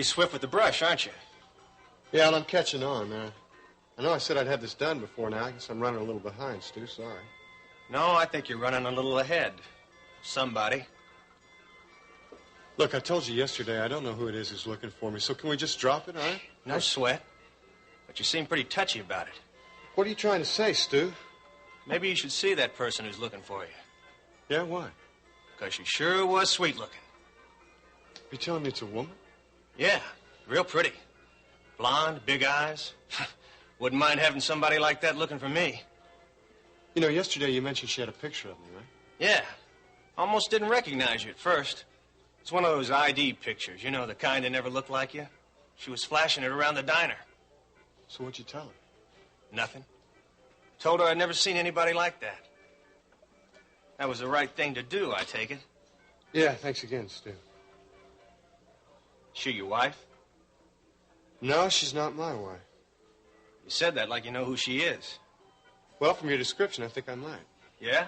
Pretty swift with the brush, aren't you? Yeah, well, I'm catching on. I know I said I'd have this done before now. I guess I'm running a little behind, Stu. Sorry. No, I think you're running a little ahead. Somebody. Look, I told you yesterday I don't know who it is who's looking for me, so can we just drop it, all right? No sweat. But you seem pretty touchy about it. What are you trying to say, Stu? Maybe you should see that person who's looking for you. Yeah, why? Because she sure was sweet looking. You telling me it's a woman? Yeah, real pretty. Blonde, big eyes. Wouldn't mind having somebody like that looking for me. You know, yesterday you mentioned she had a picture of me, right? Yeah. Almost didn't recognize you at first. It's one of those ID pictures, you know, the kind that never looked like you. She was flashing it around the diner. So what'd you tell her? Nothing. Told her I'd never seen anybody like that. That was the right thing to do, I take it. Yeah, thanks again, Stu. She your wife? No, she's not my wife. You said that like you know who she is. Well, from your description, I think I might. Yeah?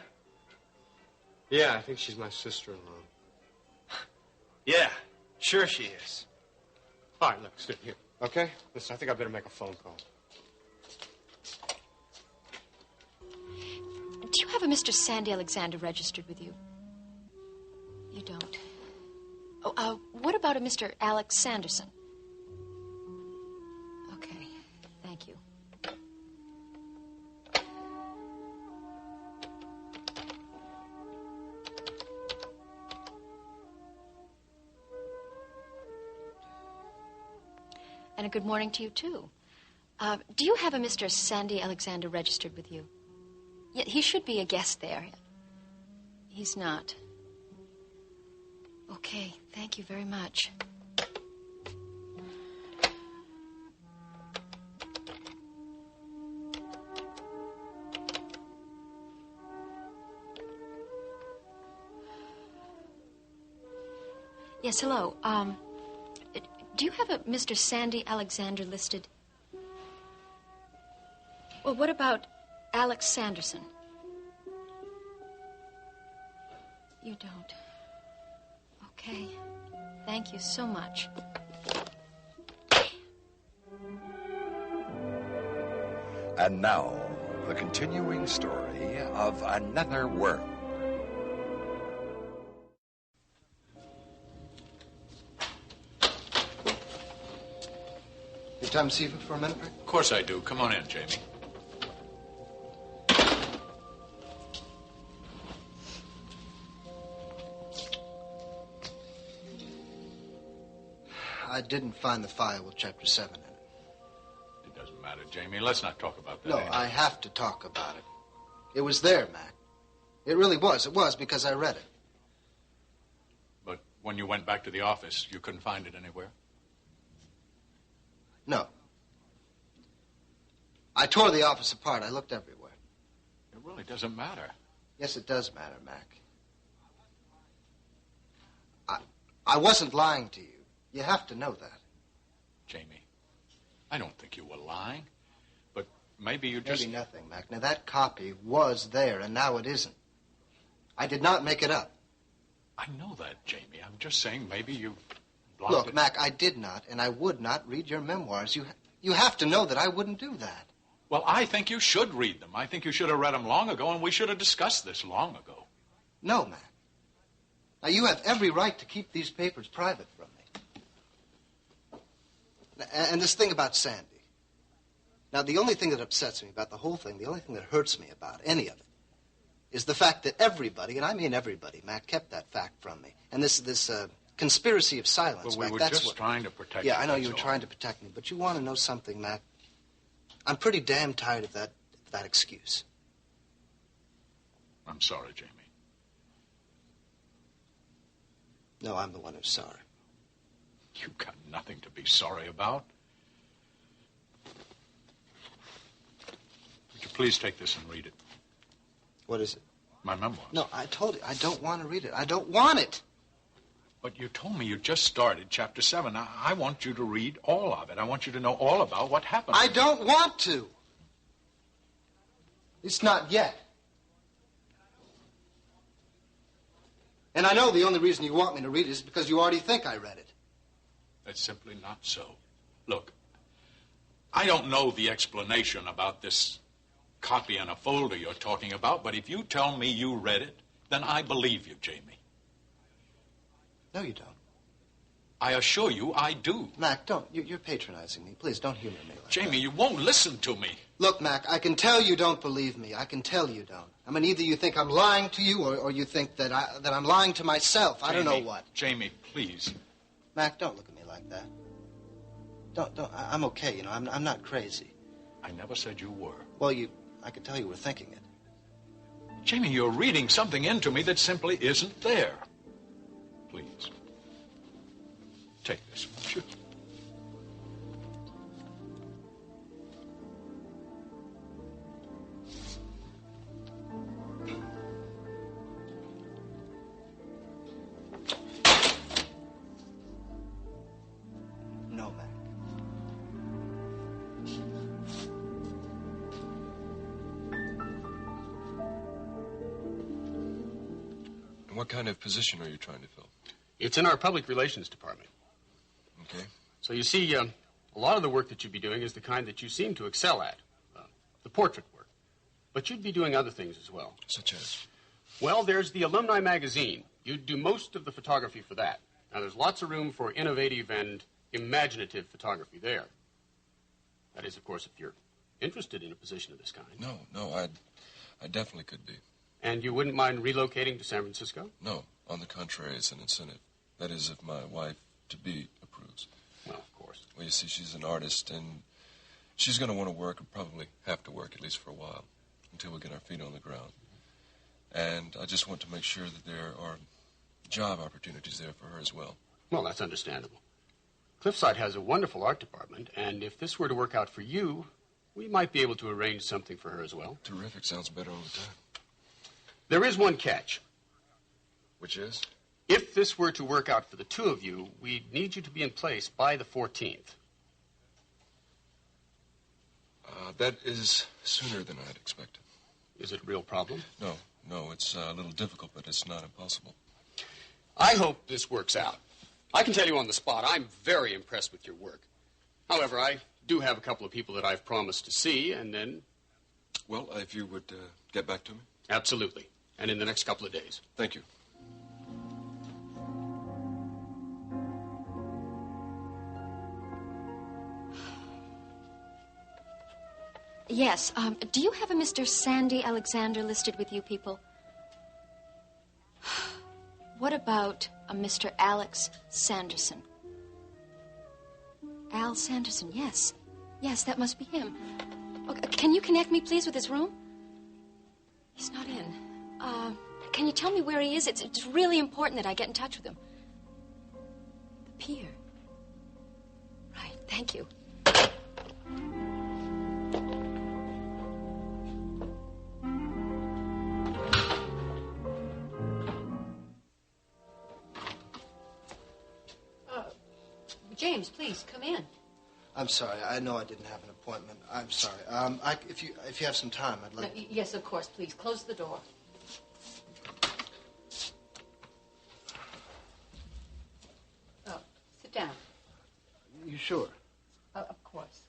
Yeah, I think she's my sister-in-law. Yeah, sure she is. All right, look, Stu, here. Okay? Listen, I think I better make a phone call. Do you have a Mr. Sandy Alexander registered with you? You don't. Oh, what about a Mr. Alex Sanderson? Okay, thank you. And a good morning to you, too. Do you have a Mr. Sandy Alexander registered with you? Yeah, he should be a guest there. He's not. Okay, thank you very much. Yes, hello. Do you have a Mr. Sandy Alexander listed? Well, what about Alex Sanderson? You don't. Okay. Thank you so much. And now, the continuing story of Another World. You have time to see you for a minute, Rick? Of course I do. Come on in, Jamie. I didn't find the file with Chapter 7 in it. It doesn't matter, Jamie. Let's not talk about that. No, anymore. I have to talk about it. It was there, Mac. It really was. It was because I read it. But when you went back to the office, you couldn't find it anywhere? No. I tore the office apart. I looked everywhere. It really doesn't matter. Yes, it does matter, Mac. I wasn't lying to you. You have to know that. Jamie, I don't think you were lying. But maybe you just... Maybe nothing, Mac. Now, that copy was there, and now it isn't. I did not make it up. I know that, Jamie. I'm just saying maybe you blocked Look, it. Mac, I did not, and I would not read your memoirs. You have to know that I wouldn't do that. Well, I think you should read them. I think you should have read them long ago, and we should have discussed this long ago. No, Mac. Now, you have every right to keep these papers private from me. And this thing about Sandy. Now, the only thing that upsets me about the whole thing, the only thing that hurts me about any of it, is the fact that everybody, and I mean everybody, Mac, kept that fact from me. And this conspiracy of silence, Well, we Mac, were just trying to protect Yeah, you. I know that's you were all. trying to protect me, but you want to know something, Mac? I'm pretty damn tired of that excuse. I'm sorry, Jamie. No, I'm the one who's sorry. You've got nothing to be sorry about. Would you please take this and read it? What is it? My memoirs. No, I told you, I don't want to read it. I don't want it. But you told me you just started Chapter 7. I want you to read all of it. I want you to know all about what happened. I don't want to. It's not yet. And I know the only reason you want me to read it is because you already think I read it. That's simply not so. Look, I don't know the explanation about this copy in a folder you're talking about, but if you tell me you read it, then I believe you, Jamie. No, you don't. I assure you I do. Mac, don't. You're patronizing me. Please, don't humor me like Jamie, that. you won't listen to me. Look, Mac, I can tell you don't believe me. I can tell you don't. I mean, either you think I'm lying to you or you think that I'm lying to myself. I don't know what. Jamie, please. Mac, don't look at me like that. Don't. I'm okay, you know. I'm not crazy. I never said you were. Well, I could tell you were thinking it. Jamie, you're reading something into me that simply isn't there. Please. Take this, won't you? No, Mac. And what kind of position are you trying to fill? It's in our public relations department. Okay. So you see, a lot of the work that you'd be doing is the kind that you seem to excel at, the portrait work. But you'd be doing other things as well. Such as? Well, there's the alumni magazine. You'd do most of the photography for that. Now, there's lots of room for innovative and imaginative photography there. That is, of course, if you're interested in a position of this kind. No, I definitely could be. And you wouldn't mind relocating to San Francisco? No, on the contrary, it's an incentive. That is, if my wife-to-be approves. Well, of course. Well, you see, she's an artist, and she's going to want to work, and probably have to work, at least for a while, until we get our feet on the ground. And I just want to make sure that there are job opportunities there for her as well. Well, that's understandable. Cliffside has a wonderful art department, and if this were to work out for you, we might be able to arrange something for her as well. Terrific. Sounds better all the time. There is one catch. Which is? If this were to work out for the two of you, we'd need you to be in place by the 14th. That is sooner than I'd expected. Is it a real problem? No, it's a little difficult, but it's not impossible. I hope this works out. I can tell you on the spot, I'm very impressed with your work. However, I do have a couple of people that I've promised to see, and then... Well, if you would get back to me. Absolutely. And in the next couple of days. Thank you. Yes, do you have a Mr. Sandy Alexander listed with you people? What about a Mr. Alex Sanderson? Al Sanderson, yes. Yes, that must be him. Oh, can you connect me, please, with his room? He's not in. Can you tell me where he is? It's really important that I get in touch with him. The pier. Right, thank you. James, please, come in. I'm sorry. I know I didn't have an appointment. I'm sorry. If you have some time, I'd like... No, yes, of course, please. Close the door. Oh, sit down. You sure? Of course.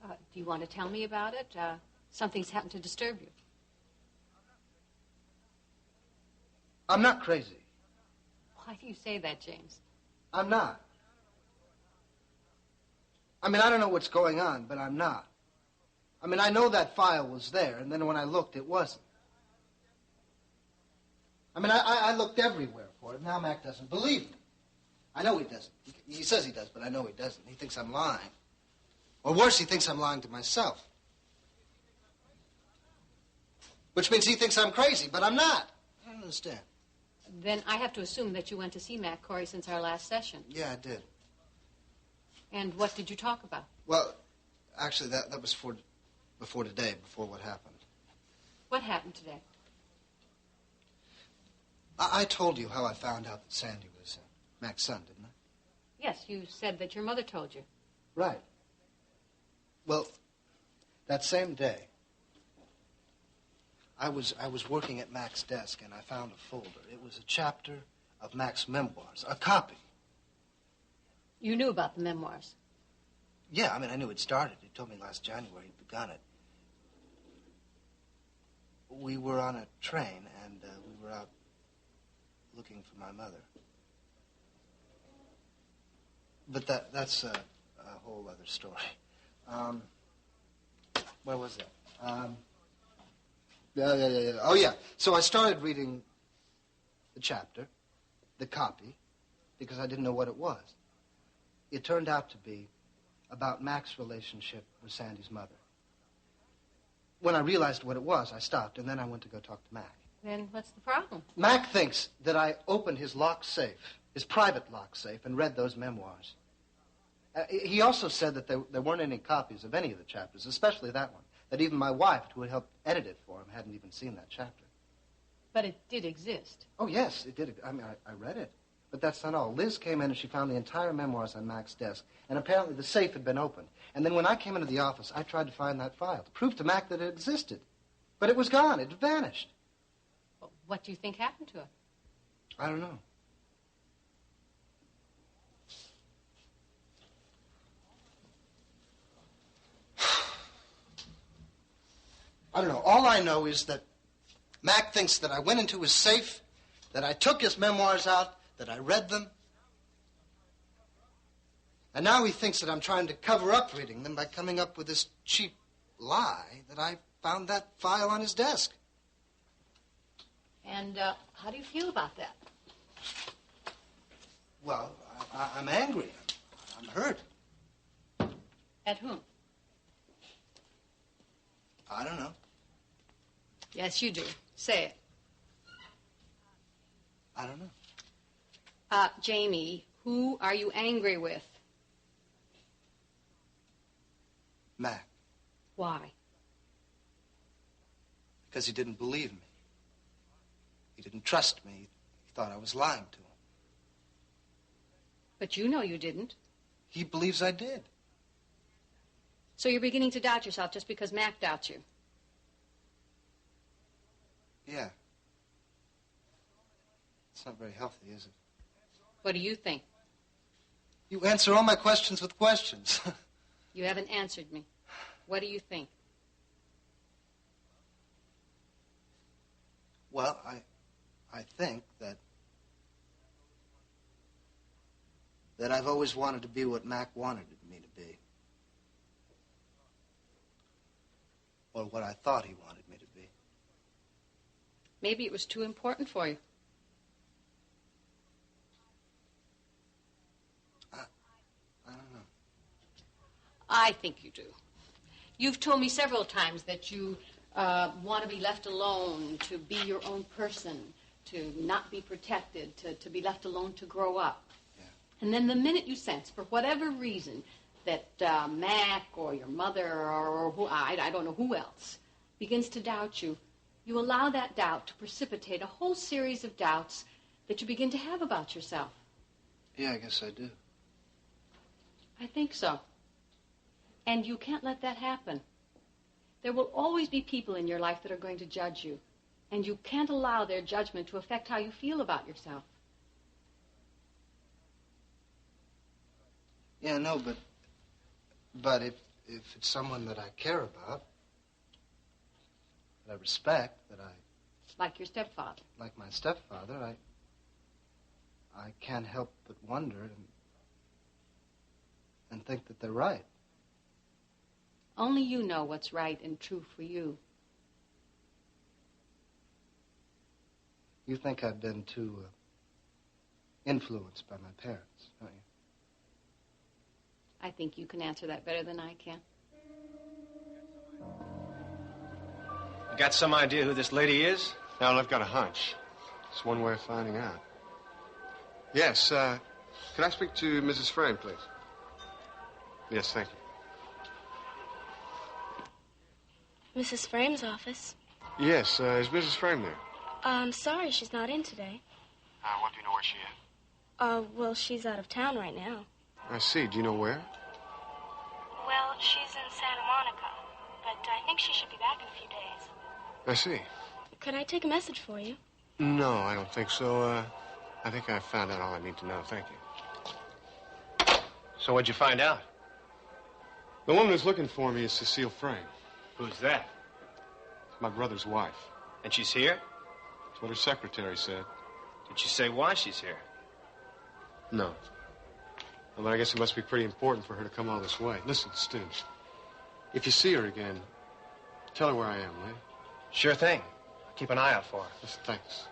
Do you want to tell me about it? Something's happened to disturb you. I'm not crazy. Why do you say that, James? I'm not. I mean, I don't know what's going on, but I'm not. I mean, I know that file was there, and then when I looked, it wasn't. I mean, I looked everywhere for it. Now Mac doesn't believe me. I know he doesn't. He says he does, but I know he doesn't. He thinks I'm lying. Or worse, he thinks I'm lying to myself. Which means he thinks I'm crazy, but I'm not. I don't understand. Then I have to assume that you went to see Matt Corey since our last session. Yeah, I did. And what did you talk about? Well, actually, that was before today, before what happened. What happened today? I told you how I found out that Sandy was Mac's son, didn't I? Yes, you said that your mother told you. Right. Well, that same day, I was working at Mac's desk, and I found a folder. It was a chapter of Mac's memoirs, a copy. You knew about the memoirs? Yeah, I mean, I knew it started. He told me last January he'd begun it. We were on a train, and we were out looking for my mother. But that's a whole other story. Where was that? Yeah. Oh, yeah. So I started reading the chapter, the copy, because I didn't know what it was. It turned out to be about Mac's relationship with Sandy's mother. When I realized what it was, I stopped, and then I went to go talk to Mac. Then what's the problem? Mac thinks that I opened his locked safe, his private locked safe, and read those memoirs. He also said that there weren't any copies of any of the chapters, especially that one, that even my wife, who had helped edit it for him, hadn't even seen that chapter. But it did exist. Oh, yes, it did. I mean, I read it. But that's not all. Liz came in and she found the entire memoirs on Mac's desk, and apparently the safe had been opened. And then when I came into the office, I tried to find that file to prove to Mac that it existed. But it was gone. It had vanished. Well, what do you think happened to it? I don't know. I don't know. All I know is that Mac thinks that I went into his safe, that I took his memoirs out, that I read them. And now he thinks that I'm trying to cover up reading them by coming up with this cheap lie that I found that file on his desk. And how do you feel about that? Well, I'm angry. I'm hurt. At whom? I don't know. Yes, you do. Say it. I don't know. Jamie, who are you angry with? Mac. Why? Because he didn't believe me. He didn't trust me. He thought I was lying to him. But you know you didn't. He believes I did. So you're beginning to doubt yourself just because Mac doubts you. Yeah. It's not very healthy, is it? What do you think? You answer all my questions with questions. You haven't answered me. What do you think? Well, I think that I've always wanted to be what Mac wanted me to be. Or what I thought he wanted me to be. Maybe it was too important for you. I don't know. I think you do. You've told me several times that you want to be left alone, to be your own person, to not be protected, to be left alone to grow up. Yeah. And then the minute you sense, for whatever reason, that Mac or your mother or who, I don't know who else, begins to doubt you, you allow that doubt to precipitate a whole series of doubts that you begin to have about yourself. Yeah, I guess I do. I think so. And you can't let that happen. There will always be people in your life that are going to judge you. And you can't allow their judgment to affect how you feel about yourself. Yeah, no, but if it's someone that I care about, that I respect, that I... Like your stepfather. Like my stepfather, I can't help but wonder and think that they're right. Only you know what's right and true for you. You think I've been too influenced by my parents, don't you? I think you can answer that better than I can. You got some idea who this lady is? Well, I've got a hunch. It's one way of finding out. Yes, could I speak to Mrs. Frame, please? Yes, thank you. Mrs. Frame's office. Yes, is Mrs. Frame there? I'm sorry she's not in today. What do you know where she is? Well, she's out of town right now. I see. Do you know where? Well, she's in Santa Monica, but I think she should be back in a few days. I see. Could I take a message for you? No, I don't think so. I think I found out all I need to know. Thank you. So what'd you find out? The woman who's looking for me is Cecile Frame. Who's that? My brother's wife. And she's here? That's what her secretary said. Did she say why she's here? No. Well, then I guess it must be pretty important for her to come all this way. Listen, Stu, if you see her again, tell her where I am, will you? Sure thing. Keep an eye out for her. Listen, thanks.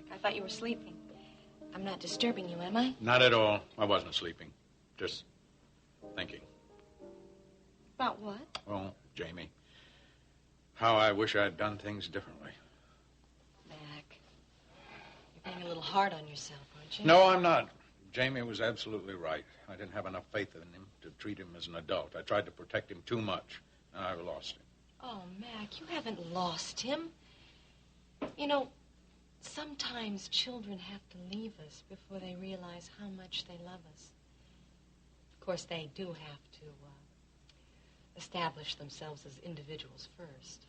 I thought you were sleeping. I'm not disturbing you, am I? Not at all. I wasn't sleeping. Just thinking. About what? Well, Jamie, how I wish I'd done things differently. Mac, you're being a little hard on yourself, aren't you? No, I'm not. Jamie was absolutely right. I didn't have enough faith in him to treat him as an adult. I tried to protect him too much, and I lost him. Oh, Mac, you haven't lost him. You know, sometimes children have to leave us before they realize how much they love us. Of course, they do have to establish themselves as individuals first.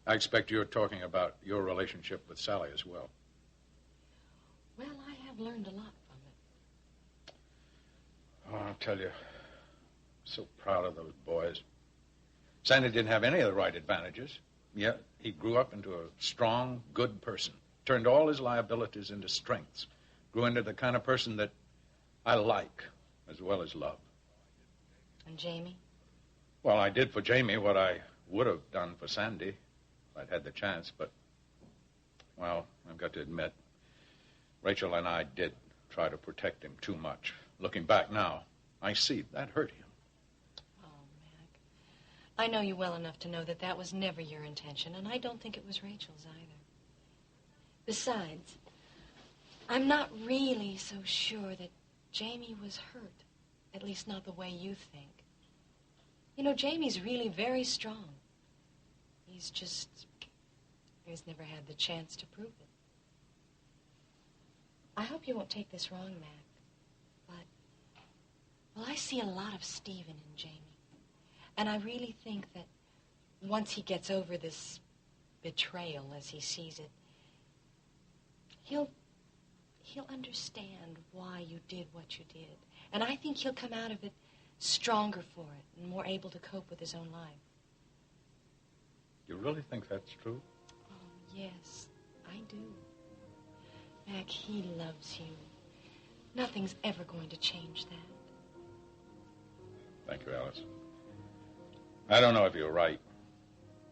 I expect you're talking about your relationship with Sally as well. Well, I have learned a lot from it. Oh, I'll tell you, I'm so proud of those boys. Sandy didn't have any of the right advantages, yet he grew up into a strong, good person, turned all his liabilities into strengths, grew into the kind of person that I like as well as love. And Jamie? Well, I did for Jamie what I would have done for Sandy if I'd had the chance, but, well, I've got to admit, Rachel and I did try to protect him too much. Looking back now, I see that hurt him. Oh, Mac. I know you well enough to know that that was never your intention, and I don't think it was Rachel's either. Besides, I'm not really so sure that Jamie was hurt, at least not the way you think. You know, Jamie's really very strong. He's never had the chance to prove it. I hope you won't take this wrong, Mac, but, well, I see a lot of Stephen in Jamie. And I really think that once he gets over this betrayal, as he sees it, he'll understand why you did what you did. And I think he'll come out of it stronger for it and more able to cope with his own life. You really think that's true? Oh, yes, I do. Mac, he loves you. Nothing's ever going to change that. Thank you, Alice. I don't know if you're right,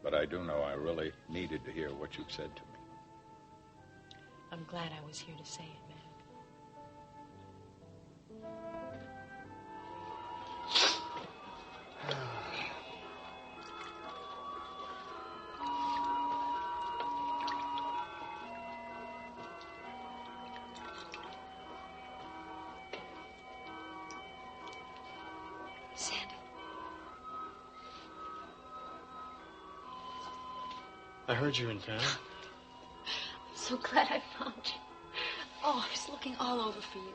but I do know I really needed to hear what you've said to me. I'm glad I was here to say it, Mac. Sandy. I heard you in town. I'm so glad I found you. Oh, I was looking all over for you.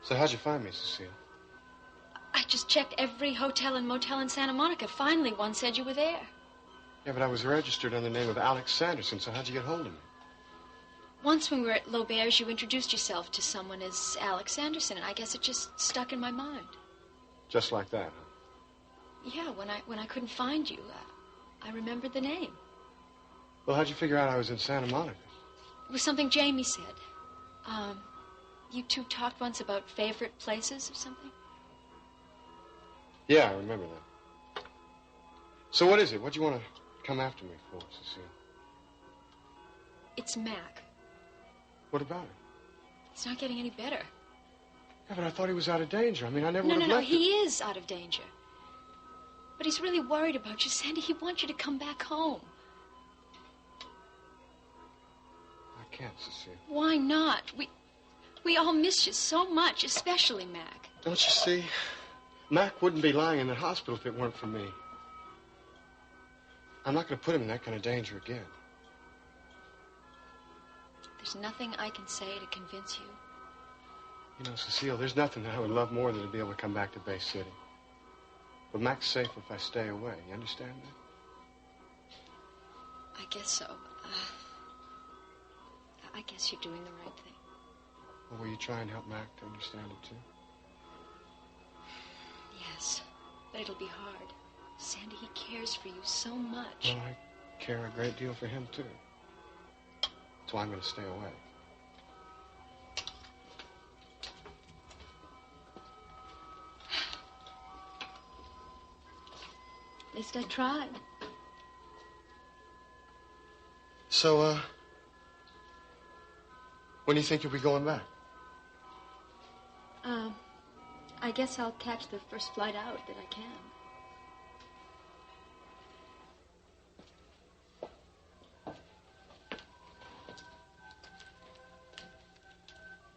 So how'd you find me, Cecile? I just checked every hotel and motel in Santa Monica. Finally, one said you were there. Yeah, but I was registered under the name of Alex Sanderson, so how'd you get hold of me? Once when we were at Laubert's, you introduced yourself to someone as Alex Sanderson, and I guess it just stuck in my mind. Just like that, huh? Yeah, when I couldn't find you, I remembered the name. Well, how'd you figure out I was in Santa Monica? It was something Jamie said. You two talked once about favorite places or something? Yeah, I remember that. So what is it? What do you want to come after me for, Cecile? It's Mac. What about it? He's not getting any better. Yeah, but I thought he was out of danger. I mean, I never would have No, left he is out of danger. But he's really worried about you, Sandy. He wants you to come back home. I can't, Cecile. Why not? We all miss you so much, especially Mac. Don't you see? Mac wouldn't be lying in the hospital if it weren't for me. I'm not going to put him in that kind of danger again. There's nothing I can say to convince you. You know, Cecile, there's nothing that I would love more than to be able to come back to Bay City. But Mac's safer if I stay away. You understand that? I guess so. I guess you're doing the right thing. Well, will you try and help Mac to understand it, too? Yes, but it'll be hard. Sandy, he cares for you so much. Well, I care a great deal for him, too. That's why I'm going to stay away. At least I tried. So, when do you think you'll be going back? I guess I'll catch the first flight out that I can.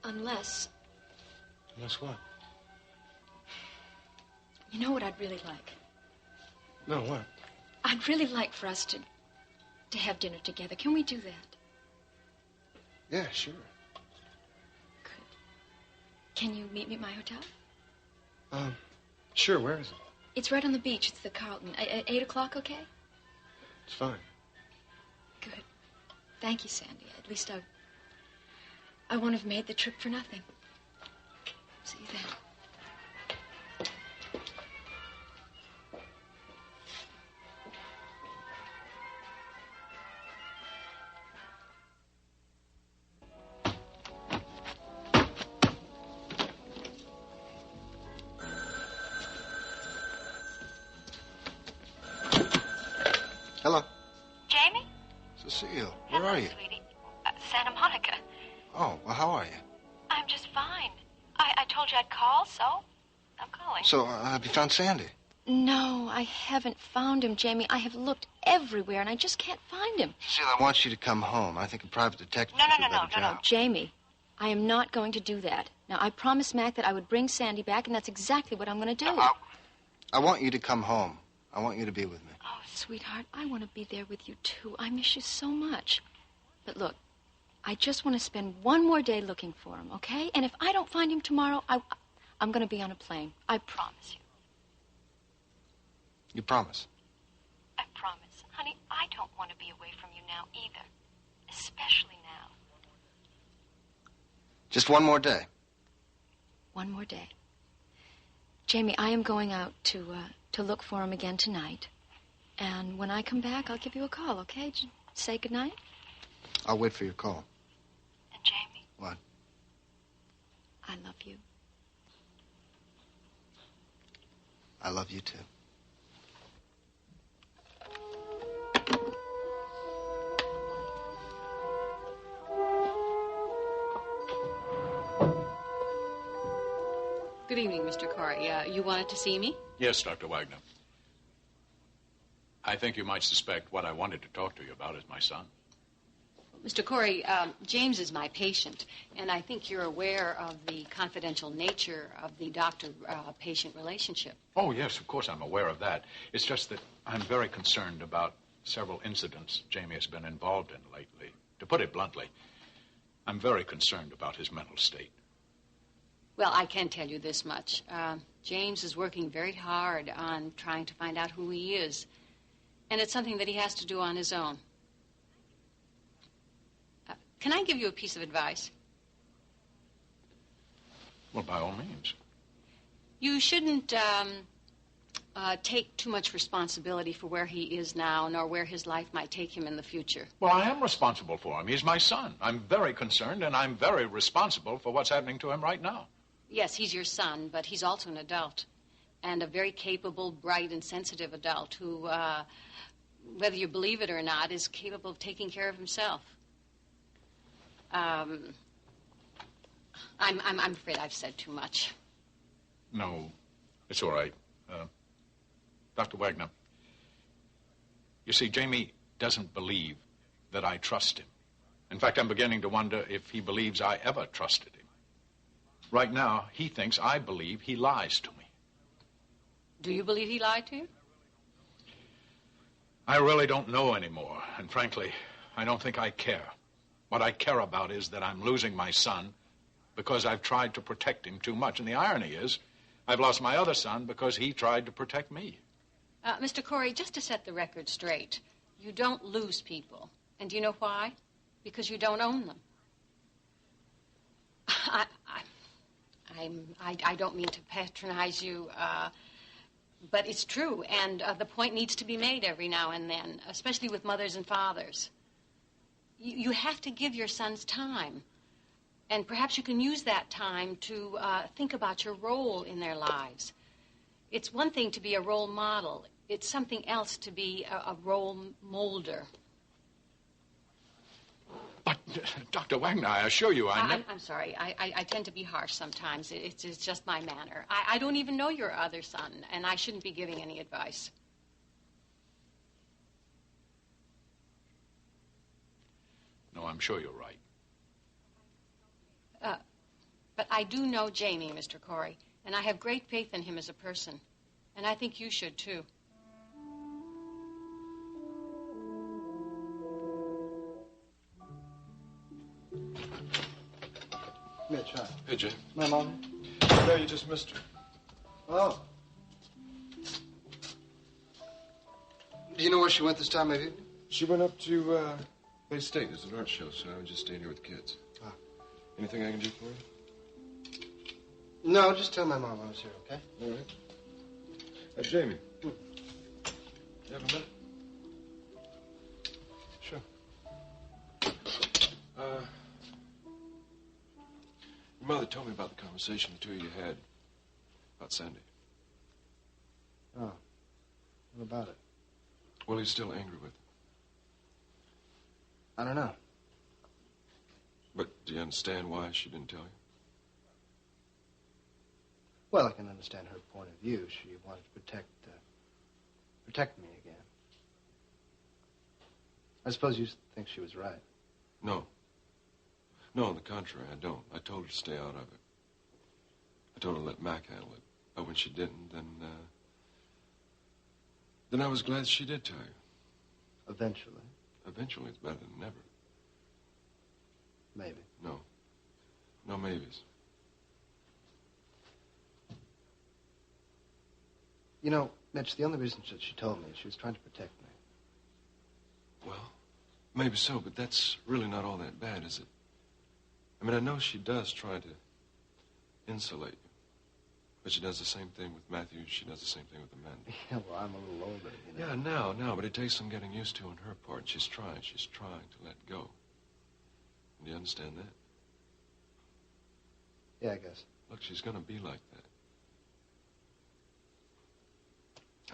Unless... Unless what? You know what I'd really like? No, what? I'd really like for us to have dinner together. Can we do that? Yeah, sure. Good. Can you meet me at my hotel? Sure. Where is it? It's right on the beach. It's the Carlton. At 8 o'clock, okay? It's fine. Good. Thank you, Sandy. At least I won't have made the trip for nothing. See you then. Hello. Jamie? Cecile, where are you? Sweetie. Santa Monica. Oh, well, how are you? I'm just fine. I told you I'd call, so I'm calling. So, have you found Sandy? No, I haven't found him, Jamie. I have looked everywhere, and I just can't find him. Cecile, I want you to come home. I think a private detective No, would do a better no. job. Jamie, I am not going to do that. Now, I promised Mac that I would bring Sandy back, and that's exactly what I'm going to do. I want you to come home. I want you to be with me. Oh, sweetheart, I want to be there with you, too. I miss you so much. But look, I just want to spend one more day looking for him, okay? And if I don't find him tomorrow, I'm going to be on a plane. I promise you. You promise? I promise. Honey, I don't want to be away from you now either. Especially now. Just one more day. One more day. Jamie, I am going out to look for him again tonight. And when I come back, I'll give you a call, okay? Say goodnight. I'll wait for your call. And Jamie? What? I love you. I love you, too. Good evening, Mr. Corey. You wanted to see me? Yes, Dr. Wagner. I think you might suspect what I wanted to talk to you about is my son. Mr. Corey, James is my patient, and I think you're aware of the confidential nature of the doctor-patient relationship. Oh, yes, of course I'm aware of that. It's just that I'm very concerned about several incidents Jamie has been involved in lately. To put it bluntly, I'm very concerned about his mental state. Well, I can tell you this much. James is working very hard on trying to find out who he is, and it's something that he has to do on his own. Can I give you a piece of advice? Well, by all means. You shouldn't take too much responsibility for where he is now, nor where his life might take him in the future. Well, I am responsible for him. He's my son. I'm very concerned, and I'm very responsible for what's happening to him right now. Yes, he's your son, but he's also an adult, and a very capable, bright, and sensitive adult who, whether you believe it or not, is capable of taking care of himself. I'm afraid I've said too much. No, it's all right. Dr. Wagner, you see, Jamie doesn't believe that I trust him. In fact, I'm beginning to wonder if he believes I ever trusted him. Right now, he thinks I believe he lies to me. Do you believe he lied to you? I really don't know anymore, and frankly, I don't think I care. What I care about is that I'm losing my son because I've tried to protect him too much. And the irony is, I've lost my other son because he tried to protect me. Mr. Corey, just to set the record straight, you don't lose people. And do you know why? Because you don't own them. I don't mean to patronize you, but it's true, and the point needs to be made every now and then, especially with mothers and fathers. You have to give your sons time, and perhaps you can use that time to think about your role in their lives. It's one thing to be a role model. It's something else to be a role molder. But, Dr. Wagner, I assure you, I'm sorry. I tend to be harsh sometimes. It's just my manner. I don't even know your other son, and I shouldn't be giving any advice. No, I'm sure you're right. But I do know Jamie, Mr. Corey, and I have great faith in him as a person. And I think you should, too. Mitch, hi. Hey, Jay. My mom? No, you just missed her. Oh. Do you know where she went this time of evening? She went up to Bay State. There's an art show, so I was just staying here with the kids. Ah. Anything I can do for you? No, just tell my mom I was here, okay? All right. Jamie. You have a minute? Sure. Your mother told me about the conversation the two of you had about Sandy. Oh. What about it? Well, he's still angry with her. I don't know. But do you understand why she didn't tell you? Well, I can understand her point of view. She wanted to protect me again. I suppose you think she was right. No. No, on the contrary, I don't. I told her to stay out of it. I told her to let Mac handle it. But when she didn't, then I was glad she did tell you. Eventually. Eventually, it's better than never. Maybe. No. No maybes. You know, Mitch, the only reason that she told me is she was trying to protect me. Well, maybe so, but that's really not all that bad, is it? I mean, I know she does try to insulate you. But she does the same thing with Matthew. She does the same thing with Amanda. Yeah, well, I'm a little older, you know. Yeah, now, but it takes some getting used to on her part. She's trying to let go. Do you understand that? Yeah, I guess. Look, she's going to be like that.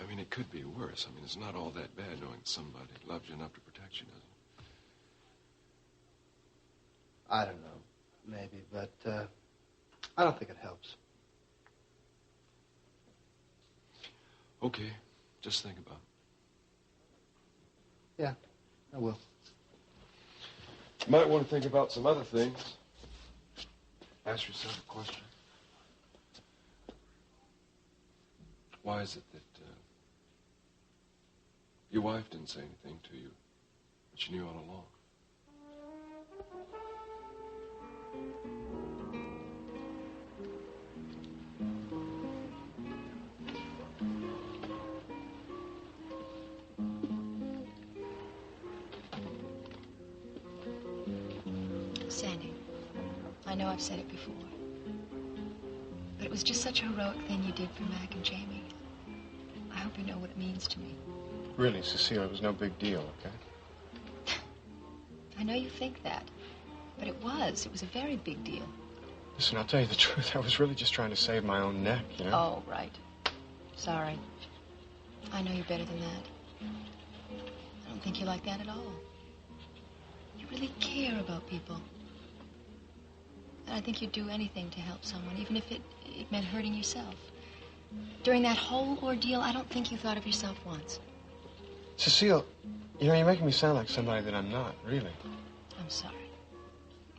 I mean, it could be worse. I mean, it's not all that bad knowing somebody loves you enough to protect you, doesn't it? I don't know. Maybe, but I don't think it helps. Okay, just think about it. Yeah, I will. You might want to think about some other things. Ask yourself a question. Why is it that your wife didn't say anything to you, but she knew all along? Sandy, I know I've said it before, but it was just such a heroic thing you did for Mac and Jamie. I hope you know what it means to me. Really, Cecile, it was no big deal, okay? I know you think that, but it was. It was a very big deal. Listen, I'll tell you the truth. I was really just trying to save my own neck, you know? Oh, right. Sorry. I know you better than that. I don't think you like that at all. You really care about people. And I think you'd do anything to help someone, even if it meant hurting yourself. During that whole ordeal, I don't think you thought of yourself once. Cecile, you know, you're making me sound like somebody that I'm not, really. I'm sorry.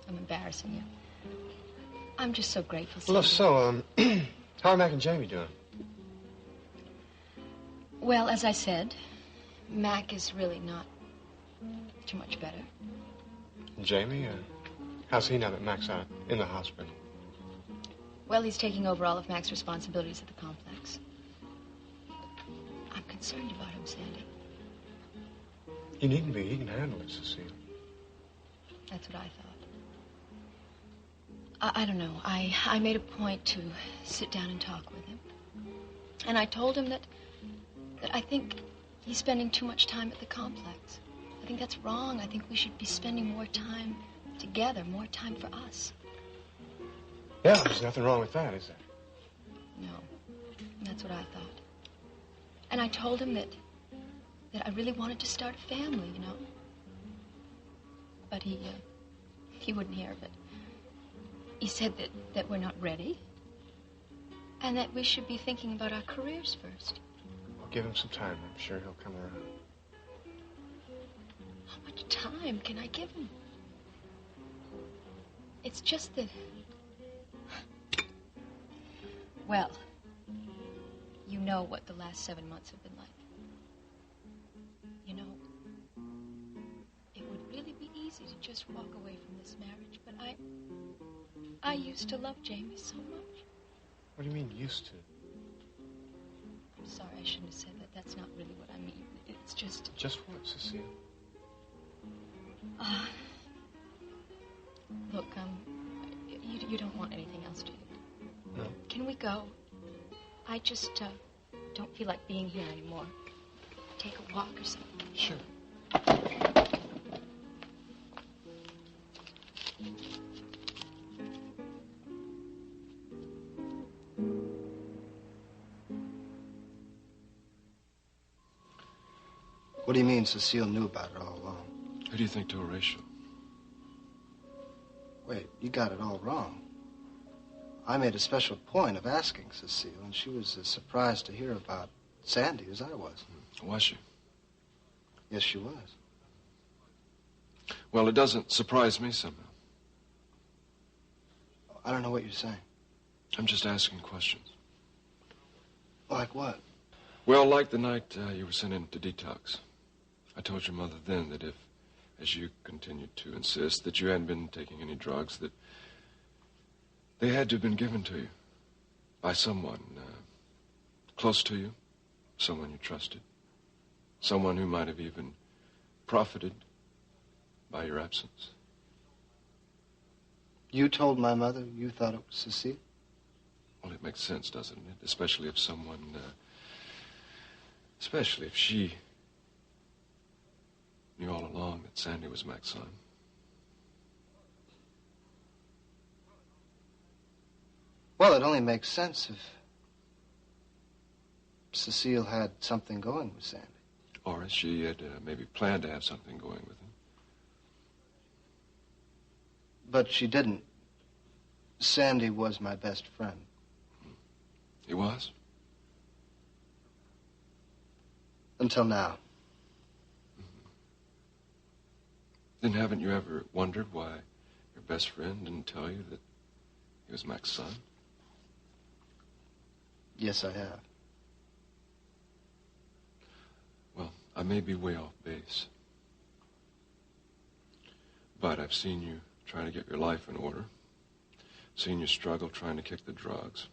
I'm embarrassing you. I'm just so grateful, Well, Sandy. so, how are Mac and Jamie doing? Well, as I said, Mac is really not too much better. And Jamie, how's he now that Mac's out in the hospital? Well, he's taking over all of Mac's responsibilities at the complex. I'm concerned about him, Sandy. You needn't be. He can handle it, Cecile. That's what I thought. I don't know. I made a point to sit down and talk with him. And I told him that I think he's spending too much time at the complex. I think that's wrong. I think we should be spending more time together, more time for us. Yeah, there's nothing wrong with that, is there? No, that's what I thought. And I told him that I really wanted to start a family, you know. But he wouldn't hear of it. He said that we're not ready, and that we should be thinking about our careers first. I'll give him some time. I'm sure he'll come around. How much time can I give him? It's just that... Well, you know what the last 7 months have been like. You know, it would really be easy to just walk away from this marriage, but I used to love Jamie so much. What do you mean, used to? I'm sorry, I shouldn't have said that. That's not really what I mean. It's just... Just what, Cecile? Look, you don't want anything else, do you? No. Can we go? I just don't feel like being here anymore. Take a walk or something. Sure. What do you mean Cecile knew about it all along? Who do you think told Rachel? Wait, you got it all wrong. I made a special point of asking Cecile, and she was as surprised to hear about Sandy as I was. Was she? Yes, she was. Well, it doesn't surprise me somehow. I don't know what you're saying. I'm just asking questions. Like what? Well, like the night you were sent into detox. I told your mother then that if, as you continued to insist, that you hadn't been taking any drugs, that they had to have been given to you by someone close to you, someone you trusted, someone who might have even profited by your absence. You told my mother you thought it was Cecile? Well, it makes sense, doesn't it? Especially if someone, especially if she knew all along that Sandy was Mac's son. Well, it only makes sense if Cecile had something going with Sandy. Or if she had maybe planned to have something going with him. But she didn't. Sandy was my best friend. He was? Until now. Then haven't you ever wondered why your best friend didn't tell you that he was Mac's son? Yes, I have. Well, I may be way off base. But I've seen you trying to get your life in order. Seen you struggle trying to kick the drugs.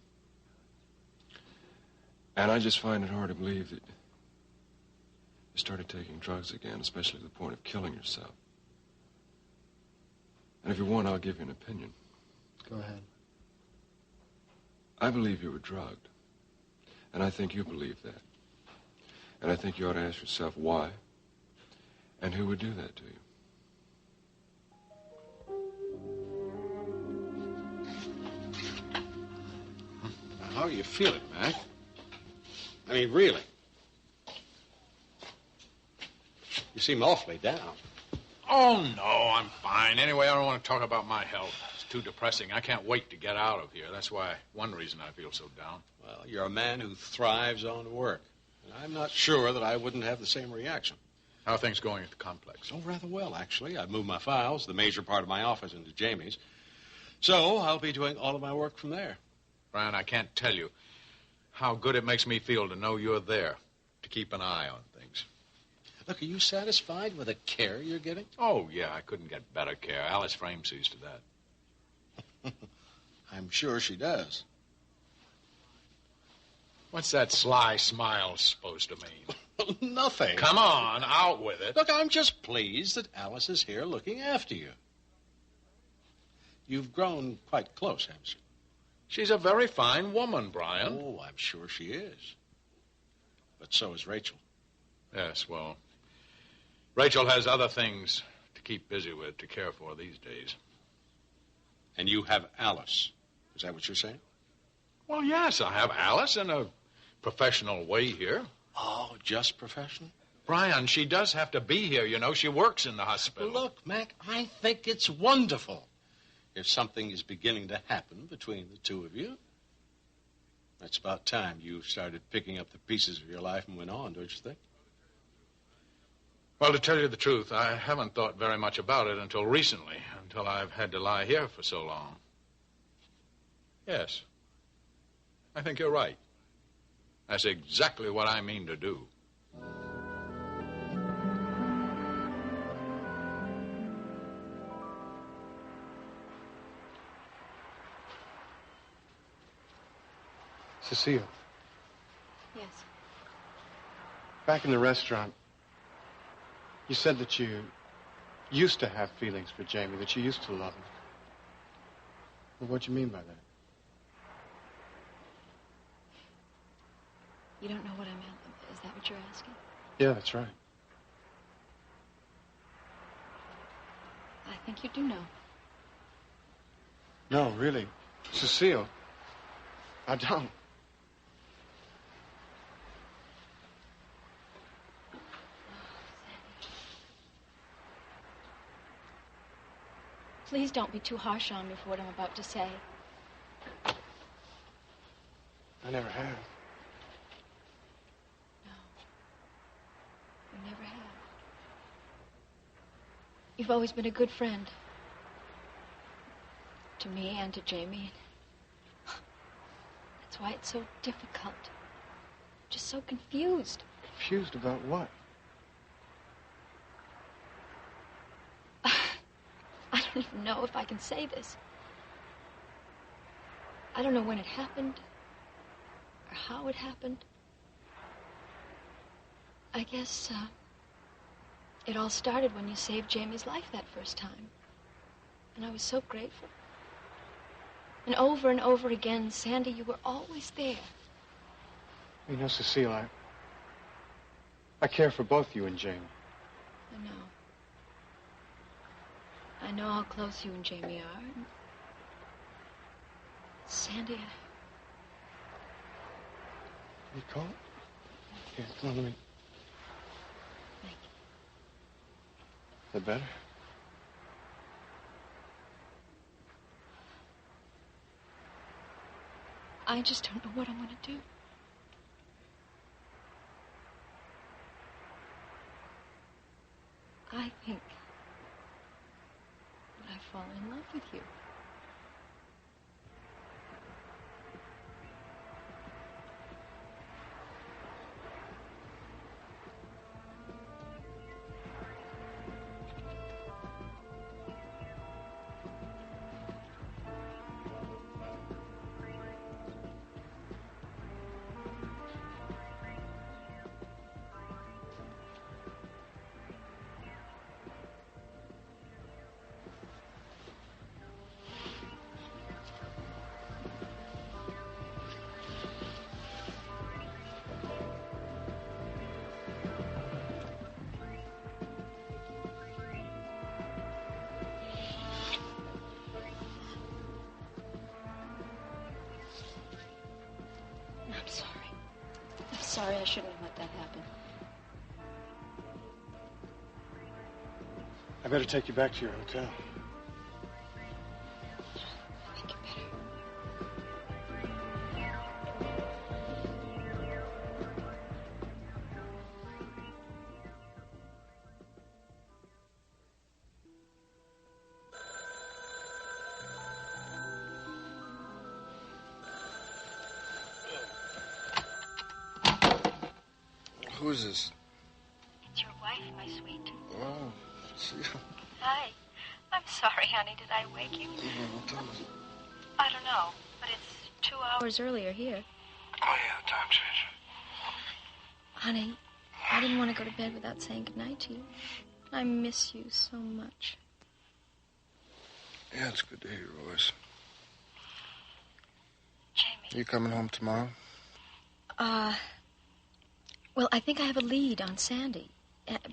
And I just find it hard to believe that you started taking drugs again, especially to the point of killing yourself. And if you want, I'll give you an opinion. Go ahead. I believe you were drugged. And I think you believe that. And I think you ought to ask yourself why and who would do that to you. How are you feeling, Mac? I mean, really? You seem awfully down. Oh, no, I'm fine. Anyway, I don't want to talk about my health. It's too depressing. I can't wait to get out of here. That's why one reason I feel so down. Well, you're a man who thrives on work. And I'm not sure that I wouldn't have the same reaction. How are things going at the complex? Oh, rather well, actually. I've moved my files, the major part of my office, into Jamie's. So I'll be doing all of my work from there. Brian, I can't tell you how good it makes me feel to know you're there to keep an eye on things. Look, are you satisfied with the care you're getting? Oh, yeah, I couldn't get better care. Alice Frame sees to that. I'm sure she does. What's that sly smile supposed to mean? Nothing. Come on, out with it. Look, I'm just pleased that Alice is here looking after you. You've grown quite close, haven't you? She's a very fine woman, Brian. Oh, I'm sure she is. But so is Rachel. Yes, well, Rachel has other things to keep busy with, to care for these days. And you have Alice. Is that what you're saying? Well, yes, I have Alice in a professional way here. Oh, just professional? Brian, she does have to be here, you know. She works in the hospital. Look, Mac, I think it's wonderful if something is beginning to happen between the two of you. That's about time you started picking up the pieces of your life and went on, don't you think? Well, to tell you the truth, I haven't thought very much about it until recently, until I've had to lie here for so long. Yes, I think you're right. That's exactly what I mean to do. Cecile, Yes. back in the restaurant, you said that you used to have feelings for Jamie, that you used to love him. Well, what do you mean by that? You don't know what I meant. Is that what you're asking? Yeah, that's right. I think you do know. No, really. Cecile, I don't. Please don't be too harsh on me for what I'm about to say. I never have. No. You never have. You've always been a good friend. To me and to Jamie. That's why it's so difficult. Just so confused. Confused about what? I don't even know if I can say this. I don't know when it happened or how it happened. I guess it all started when you saved Jamie's life that first time. And I was so grateful. And over again, Sandy, you were always there. You know, Cecile, I care for both you and Jamie. I know. I know how close you and Jamie are. Sandy, You cold? Here, come on, let me. Thank you. Is that better? I just don't know what I'm going to do. I think that I've fallen in love with you. I'm sorry. I shouldn't have let that happen. I better take you back to your hotel. I think you better. Who is this? It's your wife, my sweet. Oh, Cecile. Hi. I'm sorry, honey. Did I wake you? Yeah, what time is it? I don't know, but it's 2 hours earlier here. Oh, yeah, the time change. Honey, I didn't want to go to bed without saying goodnight to you. I miss you so much. Yeah, it's good to hear your voice. Jamie. You coming home tomorrow? Well, I think I have a lead on Sandy,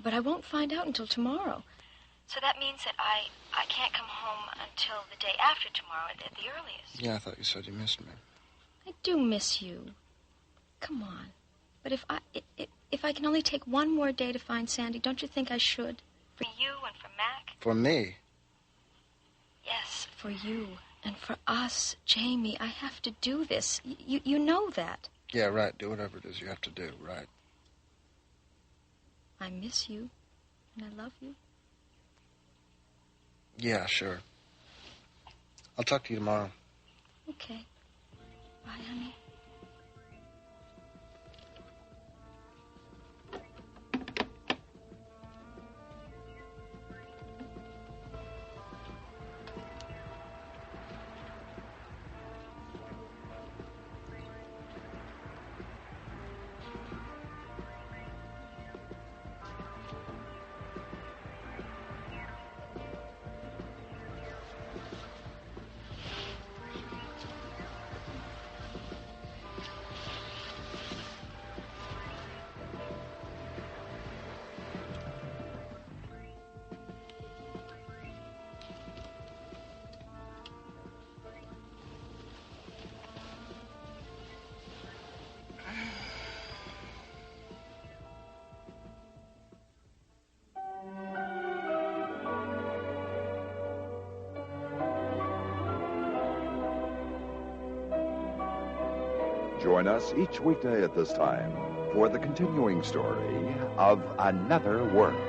but I won't find out until tomorrow. So that means that I can't come home until the day after tomorrow at the earliest. Yeah, I thought you said you missed me. I do miss you. Come on. But if I can only take one more day to find Sandy, don't you think I should? For you and for Mac? For me? Yes, for you and for us. Jamie, I have to do this. You know that. Yeah, right. Do whatever it is you have to do, right. I miss you, and I love you. Yeah, sure. I'll talk to you tomorrow. Okay. Bye, honey. Join us each weekday at this time for the continuing story of Another World.